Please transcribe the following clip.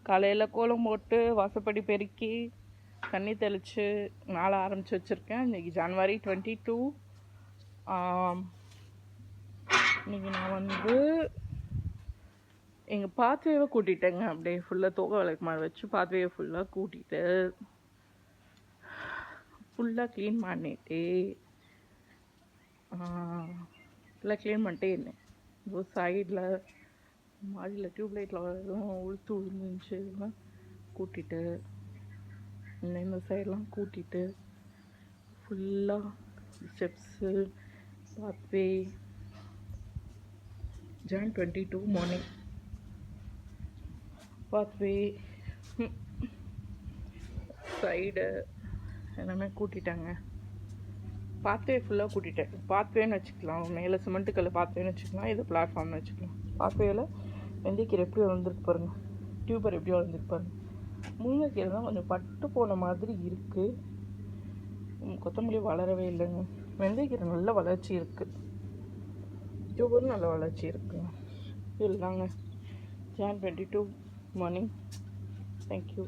காலையில் கோலம் போட்டு வாசப்படி பெருக்கி தண்ணி தெளித்து நாளை ஆரம்பித்து வச்சுருக்கேன். இன்றைக்கி ஜனவரி 22. இன்றைக்கி நான் எங்கள் பாத்வேவை கூட்டிட்டேங்க. அப்படியே ஃபுல்லாக தோகை விளக்கு மாதிரி வச்சு பாத்வேவை ஃபுல்லாக கூட்டிட்டு ஃபுல்லாக க்ளீன் பண்ணிட்டு ஃபுல்லாக க்ளீன் பண்ணிட்டே இருந்தேன். ஒரு சைடில் மாடியில் டியூப்லைட்டில் எதுவும் உளுத்து விழுந்துச்சு இதெல்லாம் கூட்டிட்டு இந்த சைடெலாம் கூட்டிட்டு ஃபுல்லாக steps pathway Jan 22 morning pathway side எல்லாமே கூட்டிட்டாங்க. பாத்வே ஃபுல்லாக கூட்டிட்டேன். பாத்வேன்னு வச்சுக்கலாம், மேலே சிமெண்ட்டு கல் பாத்வேன்னு வச்சுக்கலாம், இது பிளாட்ஃபார்ம்னு வச்சுக்கலாம். பாத்வேயில் வெந்தயக்கீரை எப்படி வளர்ந்துருக்கு பாருங்கள், டியூபர் எப்படி வளர்ந்துருக்கு பாருங்கள். முருங்கைக்கீரை தான் கொஞ்சம் பட்டு போன மாதிரி இருக்குது. கொத்தமல்லி வளரவே இல்லைங்க. வெந்தயக்கீரை நல்ல வளர்ச்சி இருக்குது, டியூபரும் நல்ல வளர்ச்சி இருக்குங்க. இதுதாங்க Jan 22 மார்னிங். தேங்க்யூ.